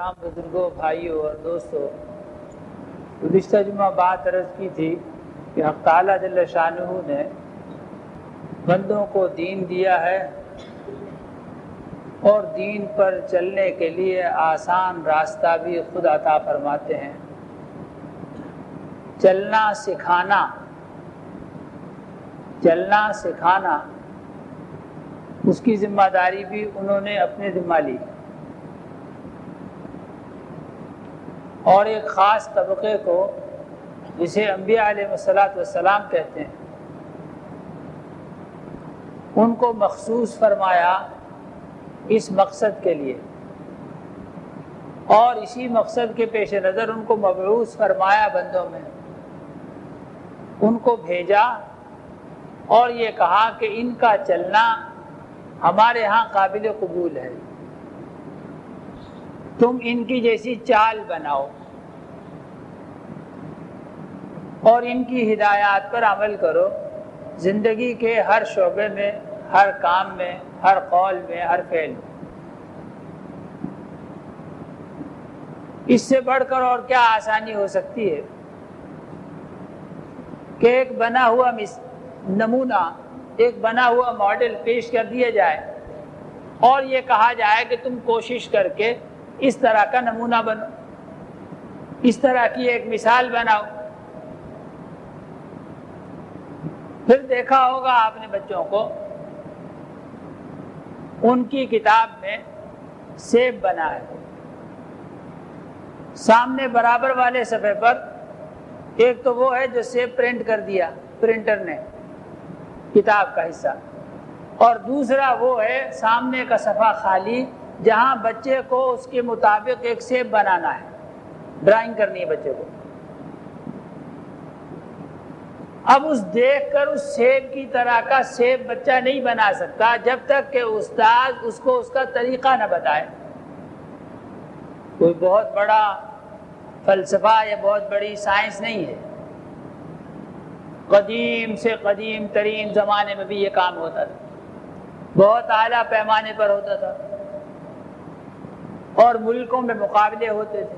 کرام بزرگوں، بھائیوں اور دوستوں، گزشتہ جمعہ بات عرض کی تھی کہ حق تعالیٰ جل شانہ نے بندوں کو دین دیا ہے اور دین پر چلنے کے لیے آسان راستہ بھی خود عطا فرماتے ہیں۔ چلنا سکھانا اس کی ذمہ داری بھی انہوں نے اپنے ذمہ لی، اور ایک خاص طبقے کو جسے انبیاء علیہ السلام کہتے ہیں، ان کو مخصوص فرمایا اس مقصد کے لیے، اور اسی مقصد کے پیش نظر ان کو مبعوث فرمایا بندوں میں، ان کو بھیجا اور یہ کہا کہ ان کا چلنا ہمارے ہاں قابل قبول ہے، تم ان کی جیسی چال بناؤ اور ان کی ہدایات پر عمل کرو، زندگی کے ہر شعبے میں، ہر کام میں، ہر قول میں، ہر فعل میں۔ اس سے بڑھ کر اور کیا آسانی ہو سکتی ہے کہ ایک بنا ہوا نمونہ، ایک بنا ہوا ماڈل پیش کر دیا جائے اور یہ کہا جائے کہ تم کوشش کر کے اس طرح کا نمونہ بنو، اس طرح کی ایک مثال بناؤ۔ پھر دیکھا ہوگا آپ نے بچوں کو، ان کی کتاب میں سیب بنا ہے، سامنے برابر والے صفحے پر ایک تو وہ ہے جو سیب پرنٹ کر دیا پرنٹر نے، کتاب کا حصہ، اور دوسرا وہ ہے سامنے کا صفحہ خالی جہاں بچے کو اس کے مطابق ایک سیب بنانا ہے، ڈرائنگ کرنی ہے بچے کو۔ اب اس دیکھ کر اس سیب کی طرح کا سیب بچہ نہیں بنا سکتا جب تک کہ استاد اس کو اس کا طریقہ نہ بتائے۔ کوئی بہت بڑا فلسفہ یا بہت بڑی سائنس نہیں ہے، قدیم سے قدیم ترین زمانے میں بھی یہ کام ہوتا تھا، بہت اعلیٰ پیمانے پر ہوتا تھا، اور ملکوں میں مقابلے ہوتے تھے،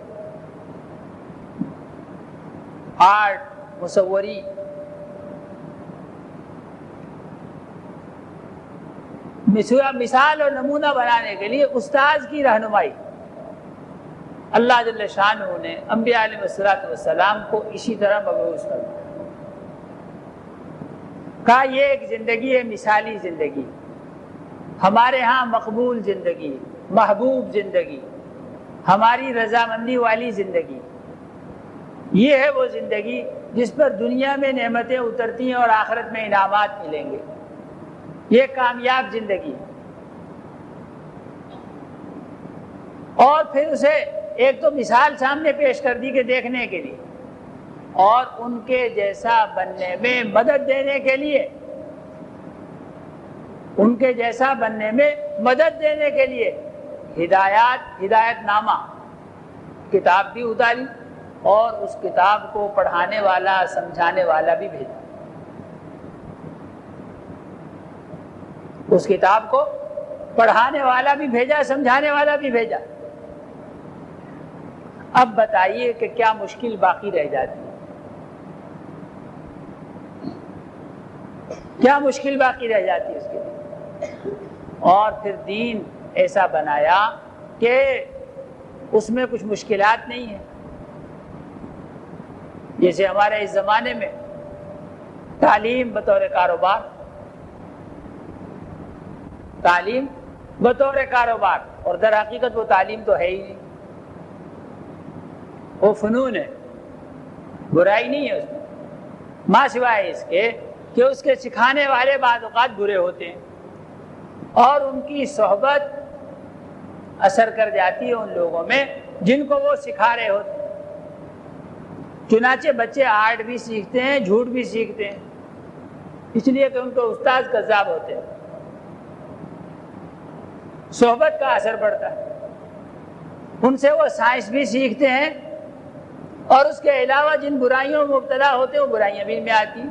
آرٹ، مصوری۔ مثال اور نمونہ بنانے کے لیے استاذ کی رہنمائی اللہ جل شانہ نے انبیاء علیہ السلام کو اسی طرح مبعوث فرمایا۔ کہا یہ ایک زندگی ہے، مثالی زندگی، ہمارے ہاں مقبول زندگی، محبوب زندگی، ہماری رضامندی والی زندگی، یہ ہے وہ زندگی جس پر دنیا میں نعمتیں اترتی ہیں اور آخرت میں انعامات ملیں گے، یہ کامیاب زندگی۔ اور پھر اسے ایک تو مثال سامنے پیش کر دی کہ دیکھنے کے لیے، اور ان کے جیسا بننے میں مدد دینے کے لیے، ان کے جیسا بننے میں مدد دینے کے لیے ہدایت نامہ کتاب بھی اتاری، اور اس کتاب کو پڑھانے والا، سمجھانے والا بھی بھیجا۔ اس کتاب کو پڑھانے والا بھی بھیجا، سمجھانے والا بھی بھیجا۔ اب بتائیے کہ کیا مشکل باقی رہ جاتی ہے؟ کیا مشکل باقی رہ جاتی ہے اس کے لیے؟ اور پھر دین ایسا بنایا کہ اس میں کچھ مشکلات نہیں ہیں۔ جیسے ہمارے اس زمانے میں تعلیم بطور کاروبار، تعلیم بطور کاروبار، اور در حقیقت وہ تعلیم تو ہے ہی نہیں، وہ فنون ہے، برائی نہیں ہے اس میں، ما سوائے اس کے کہ اس کے سکھانے والے بعض اوقات برے ہوتے ہیں اور ان کی صحبت اثر کر جاتی ہے ان لوگوں میں جن کو وہ سکھا رہے ہوتے ہیں۔ چنانچہ بچے آرٹ بھی سیکھتے ہیں، جھوٹ بھی سیکھتے ہیں، اس لیے کہ ان کو استاد کذاب ہوتے ہیں، صحبت کا اثر پڑتا ہے۔ ان سے وہ سائنس بھی سیکھتے ہیں، اور اس کے علاوہ جن برائیوں میں مبتلا ہوتے ہیں وہ برائیاں بھی ان میں آتی ہیں۔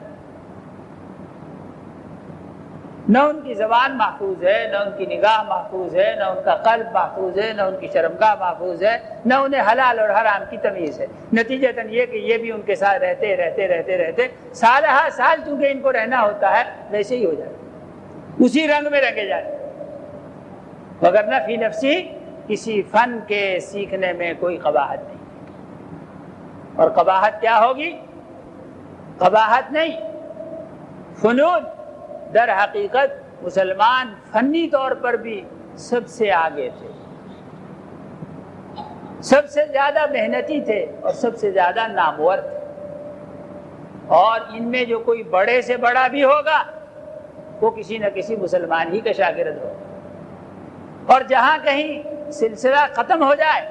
نہ ان کی زبان محفوظ ہے، نہ ان کی نگاہ محفوظ ہے، نہ ان کا قلب محفوظ ہے، نہ ان کی شرمگاہ محفوظ ہے، نہ انہیں حلال اور حرام کی تمیز ہے۔ نتیجتاً یہ کہ یہ بھی ان کے ساتھ رہتے سالہ سال چونکہ ان کو رہنا ہوتا ہے، ویسے ہی ہو جاتا، اسی رنگ میں رنگے جاتے، وگرنہ فی نفسی کسی فن کے سیکھنے میں کوئی قباحت نہیں۔ اور قباحت کیا ہوگی؟ قباحت نہیں، فنون در حقیقت مسلمان فنی طور پر بھی سب سے آگے تھے، سب سے زیادہ محنتی تھے اور سب سے زیادہ نامور تھے، اور ان میں جو کوئی بڑے سے بڑا بھی ہوگا وہ کسی نہ کسی مسلمان ہی کا شاگرد ہوگا، اور جہاں کہیں سلسلہ ختم ہو جائے،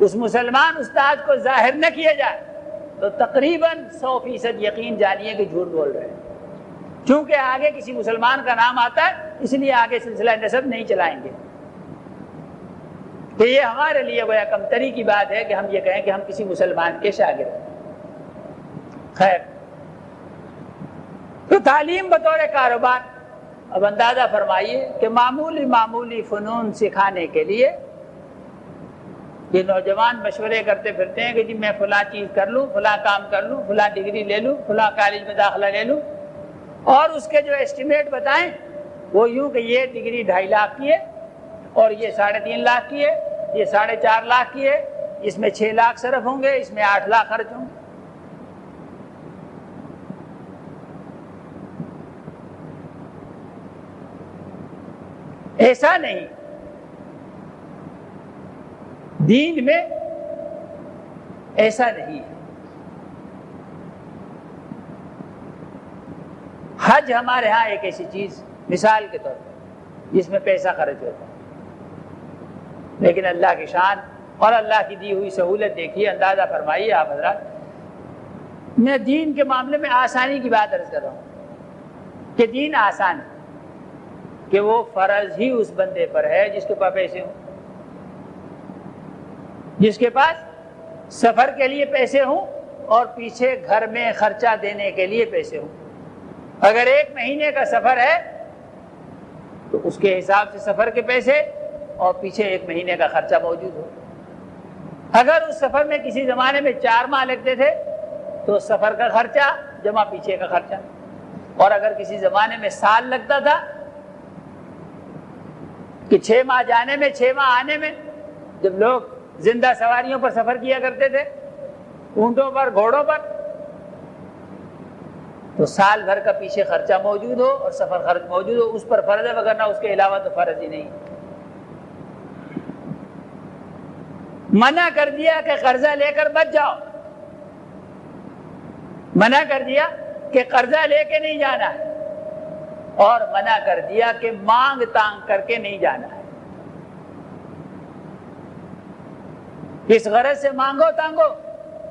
اس مسلمان استاد کو ظاہر نہ کیا جائے، تو تقریباً 100% یقین جانیے کہ جھوٹ بول رہے ہیں، چونکہ آگے کسی مسلمان کا نام آتا ہے اس لیے آگے سلسلہ نسب نہیں چلائیں گے۔ کہ یہ ہمارے لیے گویا کمتری کی بات ہے کہ ہم یہ کہیں کہ ہم کسی مسلمان کے شاگرد ہیں۔ خیر، تو تعلیم بطور کاروبار، اب اندازہ فرمائیے کہ معمولی فنون سکھانے کے لیے یہ نوجوان مشورے کرتے پھرتے ہیں کہ جی میں فلاں چیز کر لوں، فلاں کام کر لوں، فلاں ڈگری لے لوں، فلاں کالج میں داخلہ لے لوں، اور اس کے جو ایسٹیمیٹ بتائیں وہ یوں کہ یہ ڈگری 2.5 لاکھ کی ہے، اور یہ 3.5 لاکھ کی ہے، یہ 4.5 لاکھ کی ہے، اس میں 6 لاکھ صرف ہوں گے، اس میں 8 لاکھ خرچ ہوں گے۔ ایسا نہیں، دین میں ایسا نہیں ہے۔ حج ہمارے ہاں ایک ایسی چیز مثال کے طور پر جس میں پیسہ خرچ ہوتا ہے، لیکن اللہ کی شان اور اللہ کی دی ہوئی سہولت دیکھیے، اندازہ فرمائیے آپ حضرات۔ میں دین کے معاملے میں آسانی کی بات عرض کر رہا ہوں کہ دین آسان ہے، کہ وہ فرض ہی اس بندے پر ہے جس کے پاس پیسے ہوں، جس کے پاس سفر کے لیے پیسے ہوں اور پیچھے گھر میں خرچہ دینے کے لیے پیسے ہوں۔ اگر 1 مہینے کا سفر ہے تو اس کے حساب سے سفر کے پیسے اور پیچھے 1 مہینے کا خرچہ موجود ہو۔ اگر اس سفر میں کسی زمانے میں 4 ماہ لگتے تھے تو سفر کا خرچہ جمع پیچھے کا خرچہ، اور اگر کسی زمانے میں سال لگتا تھا کہ 6 ماہ جانے میں 6 ماہ آنے میں، جب لوگ زندہ سواریوں پر سفر کیا کرتے تھے، اونٹوں پر، گھوڑوں پر، تو سال بھر کا پیچھے خرچہ موجود ہو اور سفر خرچ موجود ہو، اس پر فرض ہے، وگرنہ اس کے علاوہ تو فرض ہی نہیں۔ منع کر دیا کہ قرضہ لے کر بچ جاؤ، منع کر دیا کہ قرضہ لے کے نہیں جانا ہے، اور منع کر دیا کہ مانگ تانگ کر کے نہیں جانا ہے۔ اس غرض سے مانگو تانگو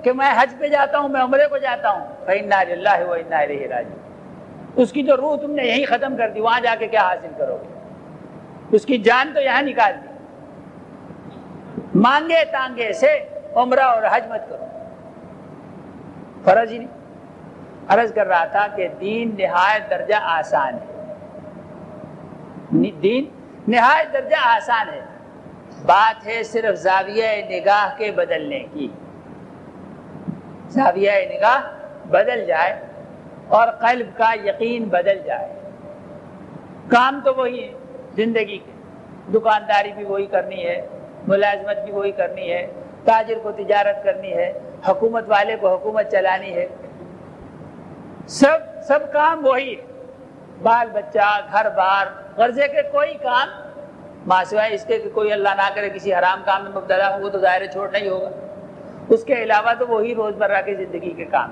کہ میں حج پہ جاتا ہوں، میں عمرے کو جاتا ہوں، فَإِنَّا لِلَّهِ وَإِنَّا إِلَيْهِ رَاجِعُونَ، اس کی تو روح تم نے یہیں ختم کر دی، وہاں جا کے کیا حاصل کرو گے؟ اس کی جان تو یہاں نکال دی۔ مانگے تانگے سے عمرہ اور حج مت کرو، فرض ہی نہیں۔ عرض کر رہا تھا کہ دین نہایت درجہ آسان ہے، دین نہایت درجہ آسان ہے، بات ہے صرف زاویہ نگاہ کے بدلنے کی۔ زاویہ نگاہ بدل جائے اور قلب کا یقین بدل جائے، کام تو وہی ہے زندگی کے، دکانداری بھی وہی کرنی ہے، ملازمت بھی وہی کرنی ہے، تاجر کو تجارت کرنی ہے، حکومت والے کو حکومت چلانی ہے، سب کام وہی ہے، بال بچہ، گھر بار، غرضے کے کوئی کام ماسوائے اس کے کہ کوئی اللہ نہ کرے کسی حرام کام میں مبتلا ہو، وہ تو ظاہر چھوڑنا ہی ہوگا، اس کے علاوہ تو وہی روزمرہ کی زندگی کے کام۔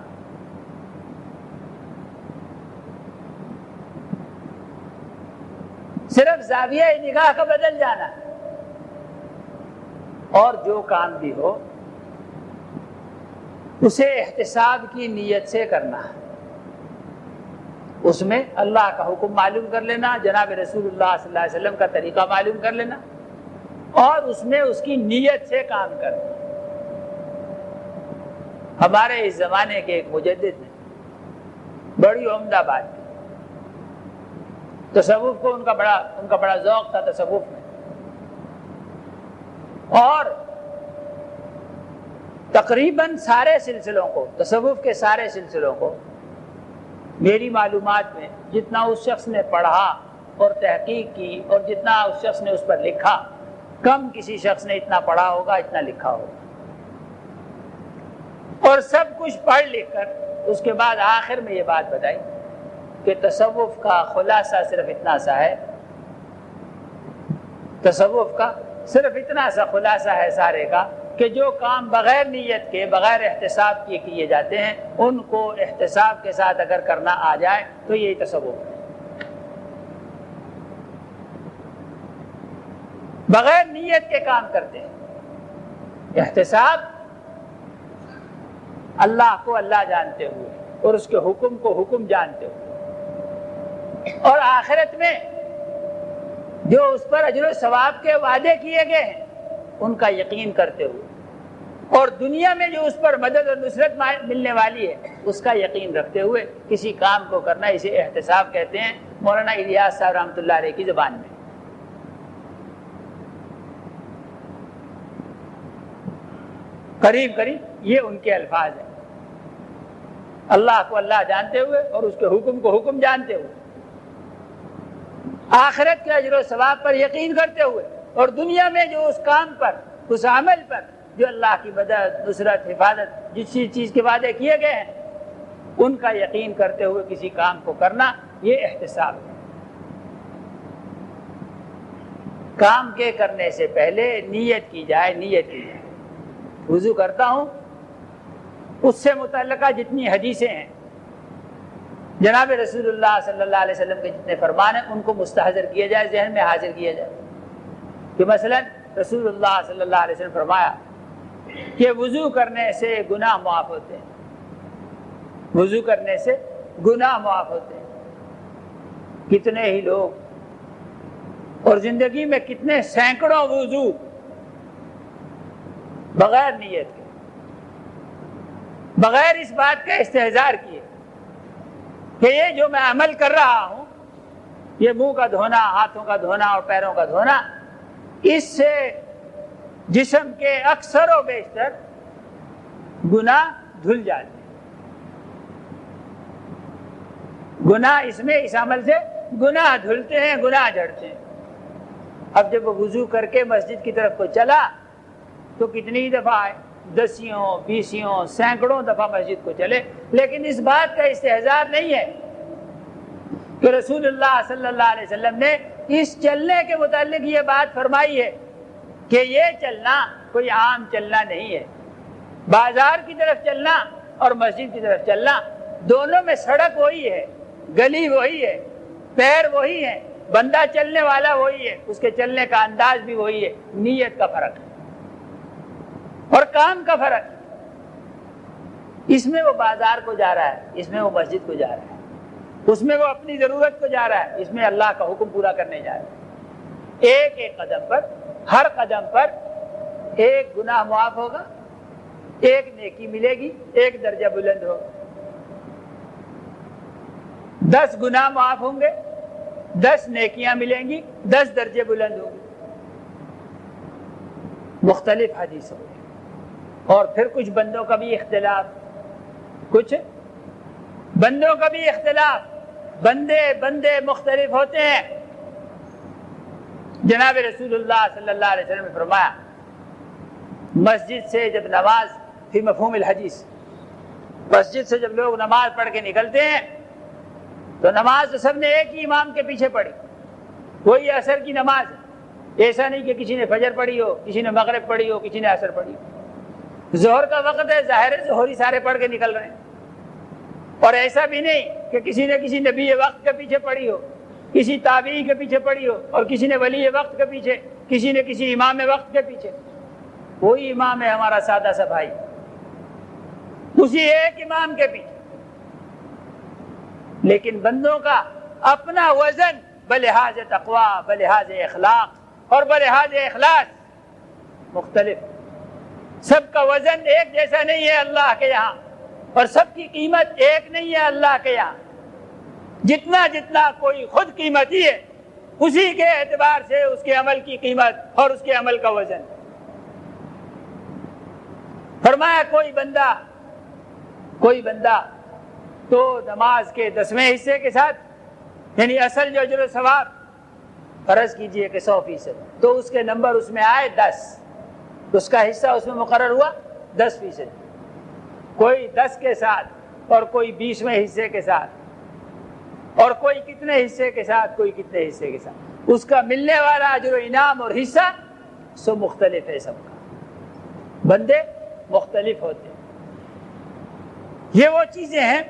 صرف زاویہ نگاہ کا بدل جانا، اور جو کام بھی ہو اسے احتساب کی نیت سے کرنا ہے، اس میں اللہ کا حکم معلوم کر لینا، جناب رسول اللہ صلی اللہ علیہ وسلم کا طریقہ معلوم کر لینا، اور اس میں اس کی نیت سے کام کرنا۔ ہمارے اس زمانے کے ایک مجدد نے بڑی عمدہ بات کی، تصوف کو ان کا بڑا ذوق تھا تصوف میں، اور تقریباً سارے سلسلوں کو، تصوف کے سارے سلسلوں کو میری معلومات میں جتنا اس شخص نے پڑھا اور تحقیق کی اور جتنا اس شخص نے اس پر لکھا، کم کسی شخص نے اتنا پڑھا ہوگا اتنا لکھا ہوگا، اور سب کچھ پڑھ لکھ کر اس کے بعد آخر میں یہ بات بتائی کہ تصوف کا خلاصہ صرف اتنا سا ہے، تصوف کا صرف اتنا سا خلاصہ ہے سارے کا کہ جو کام بغیر نیت کے، بغیر احتساب کے کیے جاتے ہیں، ان کو احتساب کے ساتھ اگر کرنا آ جائے تو یہی تصوف ہے۔ بغیر نیت کے کام کرتے ہیں، احتساب اللہ کو اللہ جانتے ہوئے اور اس کے حکم کو حکم جانتے ہوئے، اور آخرت میں جو اس پر اجر و ثواب کے وعدے کیے گئے ہیں ان کا یقین کرتے ہوئے، اور دنیا میں جو اس پر مدد اور نصرت ملنے والی ہے اس کا یقین رکھتے ہوئے کسی کام کو کرنا، اسے احتساب کہتے ہیں مولانا الیاس صاحب رحمۃ اللہ علیہ کی زبان میں۔ قریب یہ ان کے الفاظ ہیں، اللہ کو اللہ جانتے ہوئے اور اس کے حکم کو حکم جانتے ہوئے، آخرت کے اجر و ثواب پر یقین کرتے ہوئے، اور دنیا میں جو اس کام پر، اس عمل پر جو اللہ کی مدد، نصرت، حفاظت، جس چیز کے وعدے کیے گئے ہیں ان کا یقین کرتے ہوئے کسی کام کو کرنا، یہ احتساب ہے۔ کام کے کرنے سے پہلے نیت کی جائے، نیت کی جائے۔ وضو کرتا ہوں، اس سے متعلقہ جتنی حدیثیں ہیں، جناب رسول اللہ صلی اللہ علیہ وسلم کے جتنے فرمان ہیں ان کو مستحضر کیا جائے، ذہن میں حاضر کیا جائے کہ مثلا رسول اللہ صلی اللہ علیہ وسلم فرمایا کہ وضو کرنے سے گناہ معاف ہوتے ہیں، وضو کرنے سے گناہ معاف ہوتے ہیں۔ کتنے ہی لوگ اور زندگی میں کتنے سینکڑوں وضو بغیر نیت کے، بغیر اس بات کا استحضار کیے کہ یہ جو میں عمل کر رہا ہوں، یہ منہ کا دھونا، ہاتھوں کا دھونا اور پیروں کا دھونا، اس سے جسم کے اکثر و بیشتر گناہ دھل جاتے ہیں۔ گناہ اس عمل سے گناہ دھلتے ہیں، گناہ جھڑتے ہیں۔ اب جب وہ وضو کر کے مسجد کی طرف کو چلا تو کتنی دفعہ آئے، 10 20 سینکڑوں دفعہ مسجد کو چلے، لیکن اس بات کا استحضار نہیں ہے کہ رسول اللہ صلی اللہ علیہ وسلم نے اس چلنے کے متعلق یہ بات فرمائی ہے کہ یہ چلنا کوئی عام چلنا نہیں ہے۔ بازار کی طرف چلنا اور مسجد کی طرف چلنا، دونوں میں سڑک وہی ہے، گلی وہی ہے، پیر وہی ہے، بندہ چلنے والا وہی ہے، اس کے چلنے کا انداز بھی وہی ہے، نیت کا فرق ہے اور کام کا فرق ہے۔ اس میں وہ بازار کو جا رہا ہے، اس میں وہ مسجد کو جا رہا ہے، اس میں وہ اپنی ضرورت کو جا رہا ہے، اس میں اللہ کا حکم پورا کرنے جا رہا ہے۔ ایک ایک قدم پر، ہر قدم پر ایک گناہ معاف ہوگا، ایک نیکی ملے گی، ایک درجہ بلند ہوگا۔ 10 گناہ معاف ہوں گے، 10 نیکیاں ملیں گی، 10 درجے بلند ہوں گے۔ مختلف حدیثوں میں، اور پھر کچھ بندوں کا بھی اختلاف، کچھ بندوں کا بھی اختلاف، بندے مختلف ہوتے ہیں۔ جناب رسول اللہ صلی اللہ علیہ وسلم نے فرمایا، مسجد سے جب نماز، فی مفہوم الحدیث، مسجد سے جب لوگ نماز پڑھ کے نکلتے ہیں تو نماز تو سب نے ایک ہی امام کے پیچھے پڑھی، وہی عصر کی نماز ہے۔ ایسا نہیں کہ کسی نے فجر پڑھی ہو، کسی نے مغرب پڑھی ہو، کسی نے عصر پڑھی ہو۔ ظہر کا وقت ہے، ظاہر ہے ظہری سارے پڑھ کے نکل رہے ہیں، اور ایسا بھی نہیں کہ کسی نے کسی نبی وقت کے پیچھے پڑھی ہو، کسی تابعی کے پیچھے پڑھی ہو، اور کسی نے ولی وقت کے پیچھے، کسی نے کسی امام وقت کے پیچھے۔ وہی امام ہے ہمارا سادہ سا بھائی، اسی ایک امام کے پیچھے۔ لیکن بندوں کا اپنا وزن بلحاظ تقویٰ، بلحاظ اخلاق اور بلحاظ اخلاص مختلف، سب کا وزن ایک جیسا نہیں ہے اللہ کے یہاں، اور سب کی قیمت ایک نہیں ہے اللہ کے یہاں۔ جتنا جتنا کوئی خود قیمتی ہے اسی کے اعتبار سے اس کے عمل کی قیمت اور اس کے عمل کا وزن. فرمایا کوئی بندہ تو نماز کے 10ویں حصے کے ساتھ، یعنی اصل جو اجر و ثواب فرض کیجئے کہ 100%، تو اس کے نمبر اس میں آئے 10، اس کا حصہ اس میں مقرر ہوا 10%. کوئی 10 کے ساتھ اور کوئی 20ویں حصے کے ساتھ اور کوئی کتنے حصے کے ساتھ، کوئی کتنے حصے کے ساتھ، اس کا ملنے والا اجر و انعام اور حصہ سب مختلف ہے. سب کا بندے مختلف ہوتے ہیں. یہ وہ چیزیں ہیں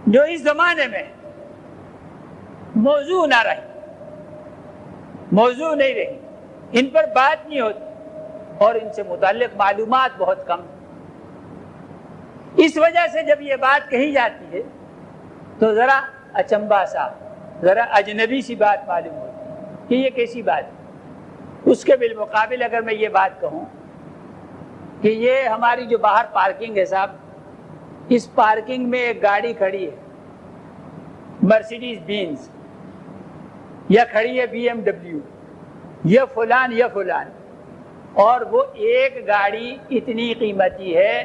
جو اس زمانے میں موضوع نہ رہی، موضوع نہیں رہی، ان پر بات نہیں ہوتی اور ان سے متعلق معلومات بہت کم. اس وجہ سے جب یہ بات کہی جاتی ہے تو ذرا اچنبھا سا، ذرا اجنبی سی بات معلوم ہوتی ہے کہ یہ کیسی بات ہے. اس کے بالمقابل اگر میں یہ بات کہوں کہ یہ ہماری جو باہر پارکنگ ہے صاحب، اس پارکنگ میں ایک گاڑی کھڑی ہے مرسیڈیز بینز، یا کھڑی ہے BMW، یا فلان، اور وہ ایک گاڑی اتنی قیمتی ہے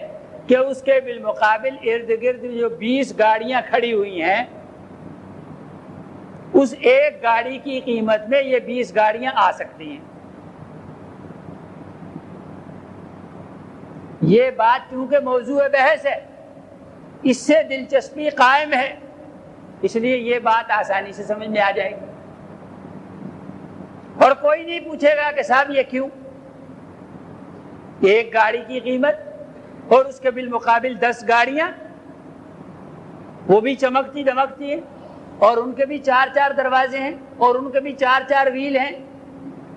کہ اس کے بالمقابل ارد گرد جو 20 گاڑیاں کھڑی ہوئی ہیں، اس ایک گاڑی کی قیمت میں یہ 20 گاڑیاں آ سکتی ہیں. یہ بات چونکہ موضوع بحث ہے، اس سے دلچسپی قائم ہے، اس لیے یہ بات آسانی سے سمجھ میں آ جائے گی. اور کوئی نہیں پوچھے گا کہ صاحب یہ کیوں؟ ایک گاڑی کی قیمت اور اس کے بالمقابل 10 گاڑیاں، وہ بھی چمکتی دمکتی ہیں، اور ان کے بھی 4 دروازے ہیں، اور ان کے بھی 4 ویل ہیں،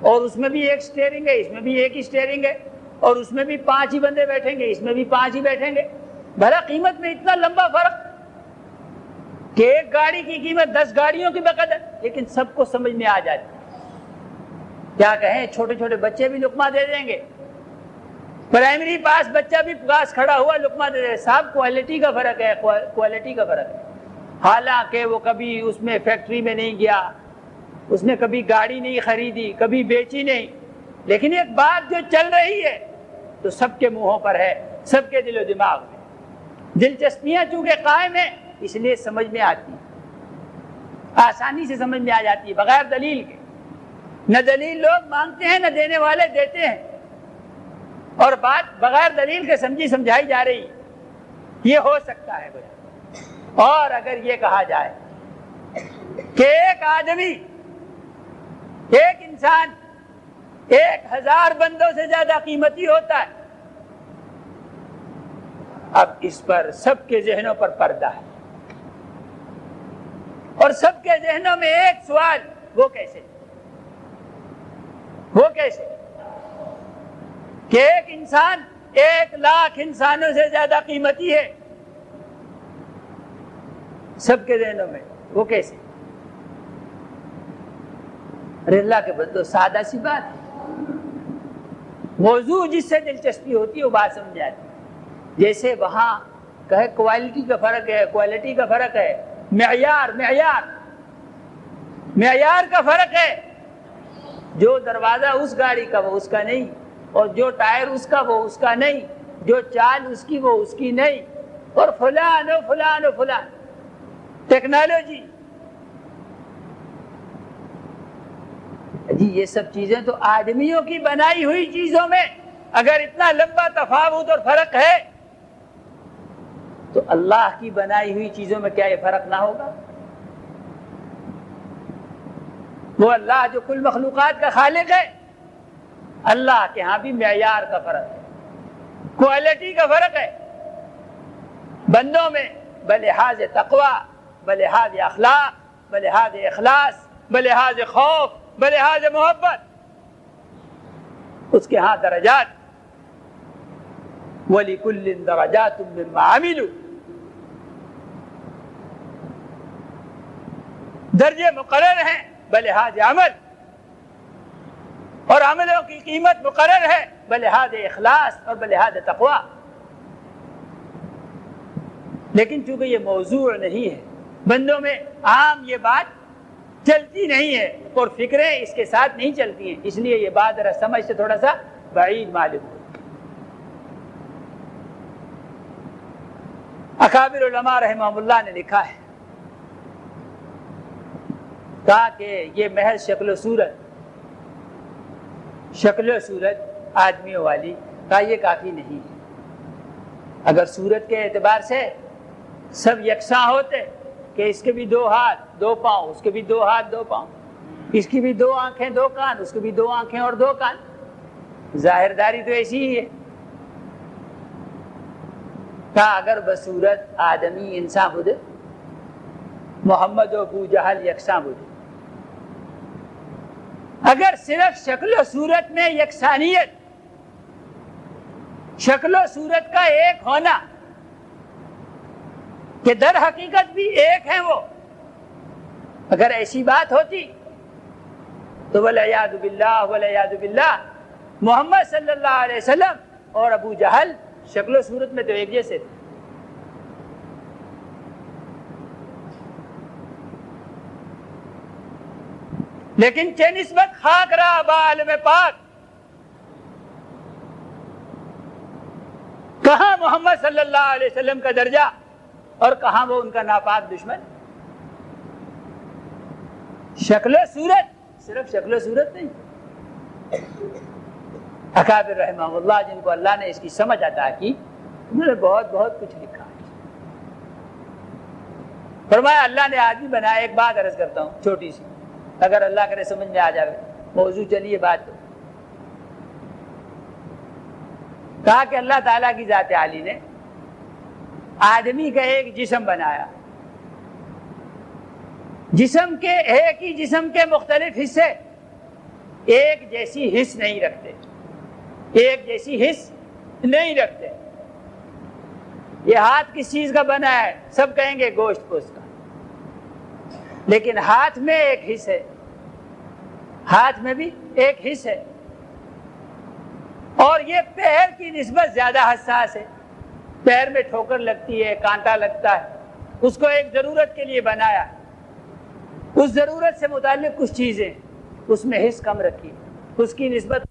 اور اس میں بھی ایک سٹیئرنگ ہے، اس میں بھی ایک ہی سٹیئرنگ ہے، اور اس میں بھی 5 ہی بندے بیٹھیں گے، اس میں بھی 5 ہی بیٹھیں گے. بھلا قیمت میں اتنا لمبا فرق کہ ایک گاڑی کی قیمت 10 گاڑیوں کی بقدر، لیکن سب کو سمجھ میں آ جاتی. کیا کہیں، چھوٹے چھوٹے بچے بھی لقمہ دے دیں گے، پرائمری پاس بچہ بھی پاس کھڑا ہوا لقمہ دے دے. صاحب کوالٹی کا فرق ہے، کوالٹی کا فرق ہے. حالانکہ وہ کبھی اس میں فیکٹری میں نہیں گیا، اس نے کبھی گاڑی نہیں خریدی، کبھی بیچی نہیں، لیکن ایک بات جو چل رہی ہے تو سب کے منہوں پر ہے، سب کے دل و دماغ میں. دلچسپیاں چونکہ قائم ہیں اس لیے سمجھ میں آتی، آسانی سے سمجھ میں آ جاتی ہے بغیر دلیل کے. نہ دلیل لوگ مانگتے ہیں، نہ دینے والے دیتے ہیں، اور بات بغیر دلیل کے سمجھی سمجھائی جا رہی. یہ ہو سکتا ہے بھائی. اور اگر یہ کہا جائے کہ ایک آدمی، ایک انسان 1000 بندوں سے زیادہ قیمتی ہوتا ہے، اب اس پر سب کے ذہنوں پر پردہ ہے، اور سب کے ذہنوں میں ایک سوال، وہ کیسے کہ ایک انسان 1,00,000 انسانوں سے زیادہ قیمتی ہے سب کے ذہنوں میں، وہ کیسے؟ ارے اللہ کے بندو، سادہ سی بات ہے. موضوع جس سے دلچسپی ہوتی ہے وہ بات سمجھ جاتی ہے. جیسے وہاں کہے کوالٹی کا فرق ہے، کوالٹی کا فرق ہے، معیار کا فرق ہے. جو دروازہ اس گاڑی کا وہ اس کا نہیں، اور جو ٹائر اس کا وہ اس کا نہیں، جو چال اس کی وہ اس کی نہیں، اور فلان و فلان و فلان. ٹیکنالوجی جی، یہ سب چیزیں تو آدمیوں کی بنائی ہوئی چیزوں میں اگر اتنا لمبا تفاوت اور فرق ہے تو اللہ کی بنائی ہوئی چیزوں میں کیا یہ فرق نہ ہوگا؟ وہ اللہ جو کل مخلوقات کا خالق ہے، اللہ کے ہاں بھی معیار کا فرق ہے، کوالٹی کا فرق ہے. بندوں میں بلحاظ تقوی، بلحاظ اخلاق، بلحاظ اخلاص، بلحاظ خوف، بلحاظ محبت، اس کے ہاں درجات. وَلِكُلٍّ دَرَجَاتٌ مِّمَّا عَمِلُوا، درجے مقرر ہیں بلحاظ عمل، اور عملوں کی قیمت مقرر ہے بلحاظ اخلاص اور بلحاظ تقوی. لیکن چونکہ یہ موضوع نہیں ہے بندوں میں عام یہ بات چلتی نہیں ہے اور فکریں اس کے ساتھ نہیں چلتی ہیں، اس لیے یہ بات ذرا سمجھ سے تھوڑا سا بعید معلوم ہے۔ اکابر علماء رحمہ اللہ نے لکھا ہے، کہا کہ یہ محض شکل و صورت آدمیوں والی، کہا یہ کافی نہیں ہے۔ اگر صورت کے اعتبار سے سب یکساں ہوتے کہ اس کے بھی 2 ہاتھ 2 پاؤں، اس کے بھی 2 ہاتھ 2 پاؤں، اس کی بھی 2 آنکھیں 2 کان، اس کے بھی 2 آنکھیں اور 2 کان، ظاہر داری تو ایسی ہی ہے۔ کہا اگر بصورت آدمی انسان بودے محمد و ابو جہل یکساں بودے، اگر صرف شکل و صورت میں یکسانیت، شکل و صورت کا ایک ہونا کہ در حقیقت بھی ایک ہیں وہ، اگر ایسی بات ہوتی تو والعیاذ باللہ محمد صلی اللہ علیہ وسلم اور ابو جہل شکل و صورت میں تو ایک جیسے تھے۔ لیکن چہ نسبت خاک رہا با عالم پاک، کہاں محمد صلی اللہ علیہ وسلم کا درجہ اور کہاں وہ ان کا ناپاک دشمن۔ شکل و صورت، صرف شکل و صورت نہیں۔ اکابر رحمہ اللہ جن کو اللہ نے اس کی سمجھ عطا کی، انہوں نے بہت کچھ لکھا ہے۔ فرمایا اللہ نے آدمی بنایا، ایک بات عرض کرتا ہوں چھوٹی سی، اگر اللہ کرے سمجھ میں آ جائے موضوع، چلیے بات تو۔ کہا کہ اللہ تعالیٰ کی ذات عالی نے آدمی کا ایک جسم بنایا، جسم کے ایک ہی جسم کے مختلف حصے ایک جیسی حس نہیں رکھتے، ایک جیسی حس نہیں رکھتے۔ یہ ہاتھ کس چیز کا بنا ہے؟ سب کہیں گے گوشت پوست کا، لیکن ہاتھ میں ایک حص ہے، ہاتھ میں بھی ایک حص ہے، اور یہ پیر کی نسبت زیادہ حساس ہے۔ پیر میں ٹھوکر لگتی ہے، کانٹا لگتا ہے، اس کو ایک ضرورت کے لیے بنایا، اس ضرورت سے متعلق کچھ چیزیں اس میں حص کم رکھی، اس کی نسبت